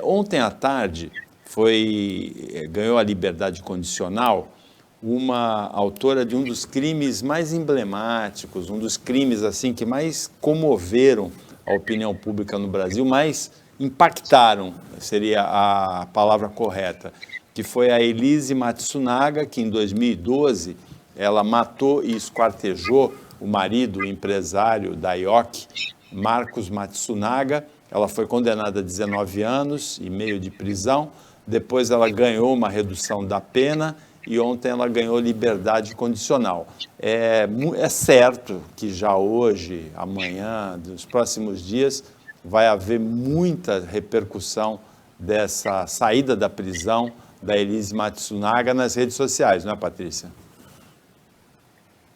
Ontem à tarde ganhou a liberdade condicional uma autora de um dos crimes mais emblemáticos, um dos crimes assim que mais comoveram a opinião pública no Brasil, mais impactaram, seria a palavra correta, que foi a Elise Matsunaga, que em 2012 ela matou e esquartejou o marido, o empresário da IOC, Marcos Matsunaga. Ela foi condenada a 19 anos e meio de prisão, depois ela ganhou uma redução da pena e ontem ela ganhou liberdade condicional. É certo que já hoje, amanhã, nos próximos dias, vai haver muita repercussão dessa saída da prisão da Elise Matsunaga nas redes sociais, não é, Patrícia?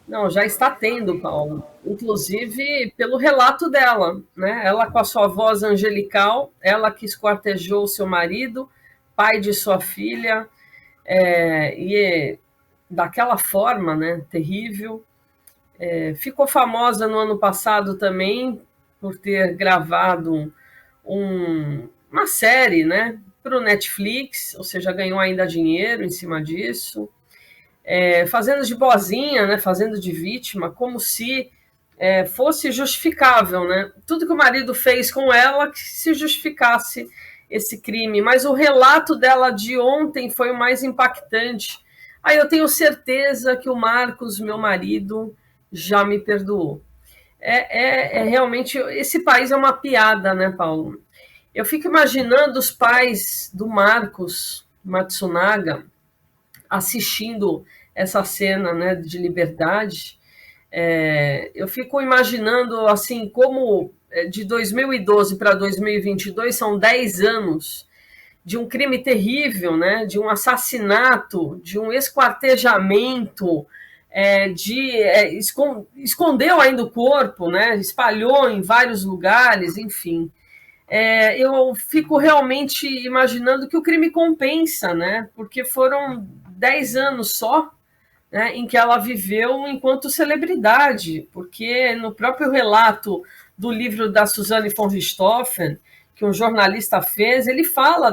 Não, já está tendo, Paulo. Inclusive pelo relato dela, né? Ela com a sua voz angelical, ela que esquartejou seu marido, pai de sua filha, e daquela forma, né? Terrível. Ficou famosa no ano passado também por ter gravado uma série, né? Para o Netflix, ou seja, ganhou ainda dinheiro em cima disso. Fazendo de boazinha, né, fazendo de vítima, como se fosse justificável, né? Tudo que o marido fez com ela que se justificasse esse crime. Mas o relato dela de ontem foi o mais impactante. Aí eu tenho certeza que o Marcos, meu marido, já me perdoou. Realmente, esse país é uma piada, né, Paulo? Eu fico imaginando os pais do Marcos Matsunaga assistindo essa cena, né, de liberdade. Eu fico imaginando assim como de 2012 para 2022 são 10 anos de um crime terrível, né, de um assassinato, de um esquartejamento, escondeu ainda o corpo, né, espalhou em vários lugares, enfim. Eu fico realmente imaginando que o crime compensa, né, porque foram 10 anos só, né, em que ela viveu enquanto celebridade, porque no próprio relato do livro da Suzanne von Richthofen, que um jornalista fez, ele fala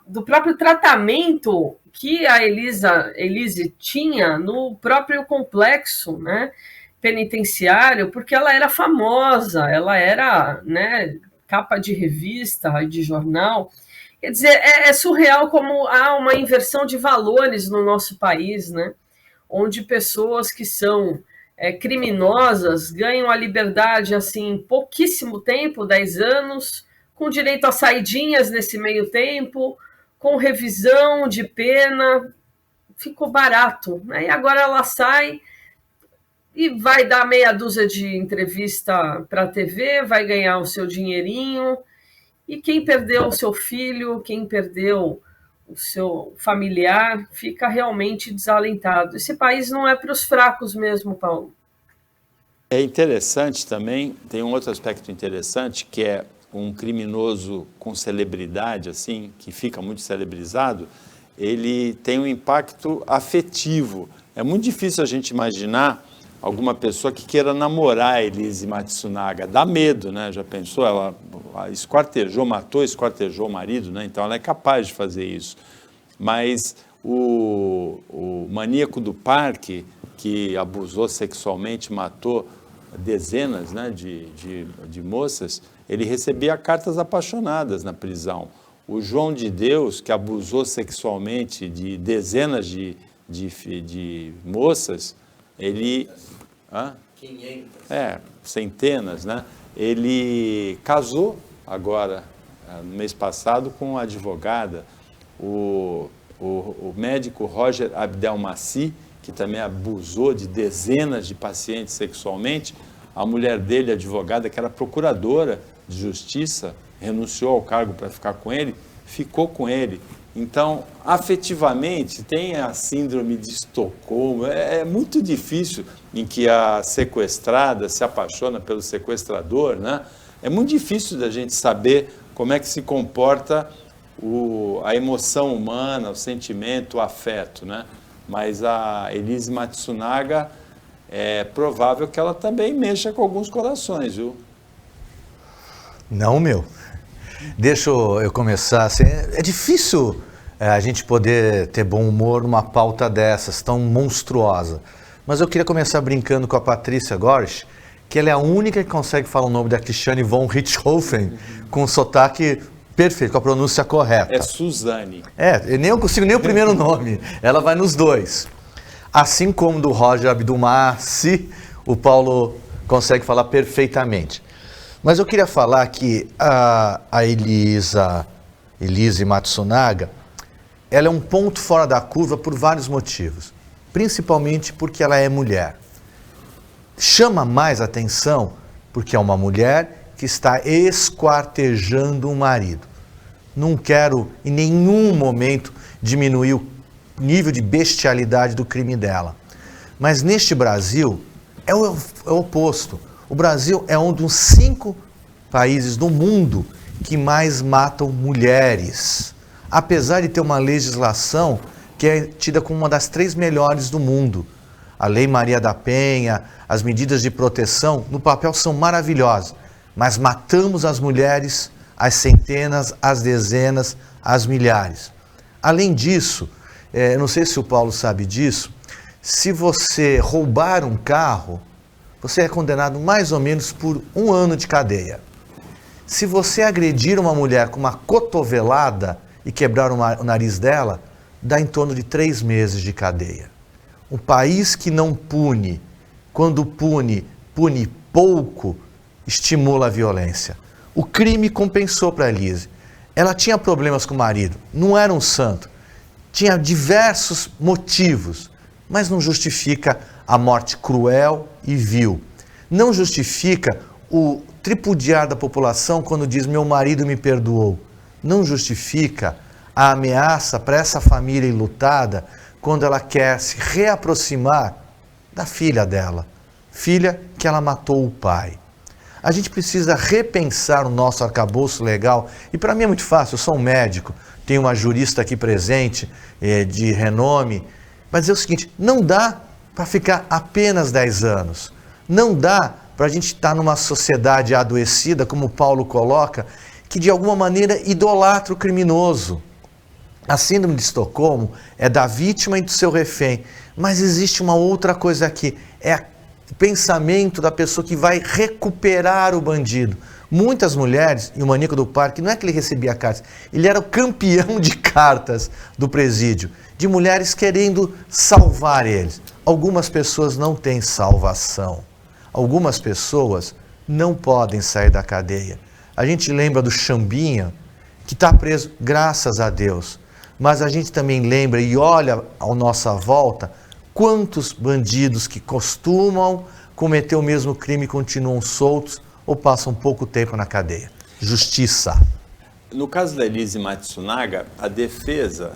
do próprio tratamento que a Elise tinha no próprio complexo, né, penitenciário, porque ela era famosa, ela era, né, capa de revista e de jornal. Quer dizer, surreal como há uma inversão de valores no nosso país, né? Onde pessoas que são criminosas ganham a liberdade assim, em pouquíssimo tempo, 10 anos, com direito a saidinhas nesse meio tempo, com revisão de pena, ficou barato, né? E agora ela sai e vai dar meia dúzia de entrevista para a TV, vai ganhar o seu dinheirinho. E quem perdeu o seu filho, quem perdeu o seu familiar, fica realmente desalentado. Esse país não é para os fracos mesmo, Paulo. É interessante também, tem um outro aspecto interessante, que é um criminoso com celebridade, assim, que fica muito celebrizado, ele tem um impacto afetivo. É muito difícil a gente imaginar alguma pessoa que queira namorar a Elise Matsunaga. Dá medo, né? Já pensou? Ela esquartejou o marido, né? Então ela é capaz de fazer isso. Mas o maníaco do parque, que abusou sexualmente, matou dezenas, né, de moças, ele recebia cartas apaixonadas na prisão. O João de Deus, que abusou sexualmente de dezenas de moças, ele... 500. Centenas, né? Ele casou agora, no mês passado, com uma advogada, o médico Roger Abdelmaci, que também abusou de dezenas de pacientes sexualmente. A mulher dele, advogada, que era procuradora de justiça, renunciou ao cargo para ficar com ele, ficou com ele. Então, afetivamente, tem a síndrome de Estocolmo. É muito difícil em que a sequestrada se apaixona pelo sequestrador, né? É muito difícil da gente saber como é que se comporta a emoção humana, o sentimento, o afeto, né? Mas a Elise Matsunaga, é provável que ela também mexa com alguns corações, viu? Não, meu. Deixa eu começar. Assim, é difícil a gente poder ter bom humor numa pauta dessas, tão monstruosa. Mas eu queria começar brincando com a Patrícia Gorsch, que ela é a única que consegue falar o nome da Christiane von Richthofen com sotaque perfeito, com a pronúncia correta. É Suzane. Eu nem consigo nem o primeiro nome. Ela vai nos dois. Assim como do Roger Abdulmassi, o Paulo consegue falar perfeitamente. Mas eu queria falar que a Elise Matsunaga, ela é um ponto fora da curva por vários motivos. Principalmente porque ela é mulher. Chama mais atenção porque é uma mulher que está esquartejando um marido. Não quero em nenhum momento diminuir o nível de bestialidade do crime dela. Mas neste Brasil é o oposto. O Brasil é um dos 5 países do mundo que mais matam mulheres. Apesar de ter uma legislação que é tida como uma das 3 melhores do mundo. A Lei Maria da Penha, as medidas de proteção, no papel são maravilhosas. Mas matamos as mulheres, às centenas, às dezenas, às milhares. Além disso, não sei se o Paulo sabe disso, se você roubar um carro, você é condenado mais ou menos por 1 ano de cadeia. Se você agredir uma mulher com uma cotovelada e quebrar o nariz dela, dá em torno de 3 meses de cadeia. Um país que não pune, quando pune pouco, estimula a violência. O crime compensou para a Elise. Ela tinha problemas com o marido, não era um santo. Tinha diversos motivos, mas não justifica a morte cruel e vil. Não justifica o tripudiar da população quando diz meu marido me perdoou. Não justifica a ameaça para essa família enlutada quando ela quer se reaproximar da filha dela, filha que ela matou o pai. A gente precisa repensar o nosso arcabouço legal, e para mim é muito fácil, eu sou um médico, tenho uma jurista aqui presente, de renome, mas é o seguinte, não dá para ficar apenas 10 anos, não dá para a gente estar numa sociedade adoecida, como o Paulo coloca, que de alguma maneira idolatra o criminoso. A síndrome de Estocolmo é da vítima e do seu refém, mas existe uma outra coisa aqui, é o pensamento da pessoa que vai recuperar o bandido. Muitas mulheres, e o maníaco do parque, não é que ele recebia cartas, ele era o campeão de cartas do presídio, de mulheres querendo salvar eles. Algumas pessoas não têm salvação, algumas pessoas não podem sair da cadeia. A gente lembra do Chambinha, que está preso, graças a Deus, mas a gente também lembra e olha à nossa volta quantos bandidos que costumam cometer o mesmo crime continuam soltos ou passam pouco tempo na cadeia. Justiça. No caso da Elise Matsunaga, a defesa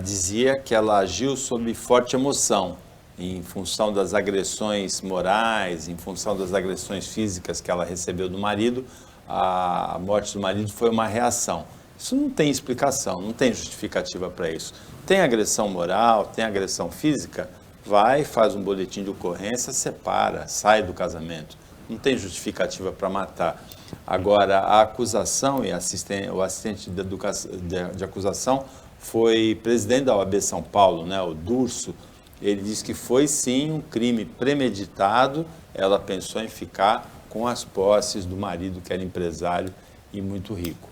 dizia que ela agiu sob forte emoção, em função das agressões morais, em função das agressões físicas que ela recebeu do marido. A morte do marido foi uma reação. Isso não tem explicação, não tem justificativa para isso. Tem agressão moral, tem agressão física, vai, faz um boletim de ocorrência, separa, sai do casamento. Não tem justificativa para matar. Agora, a acusação e o assistente de acusação foi presidente da OAB São Paulo, né, o Durso. Ele disse que foi sim um crime premeditado, ela pensou em ficar com as posses do marido, que era empresário e muito rico.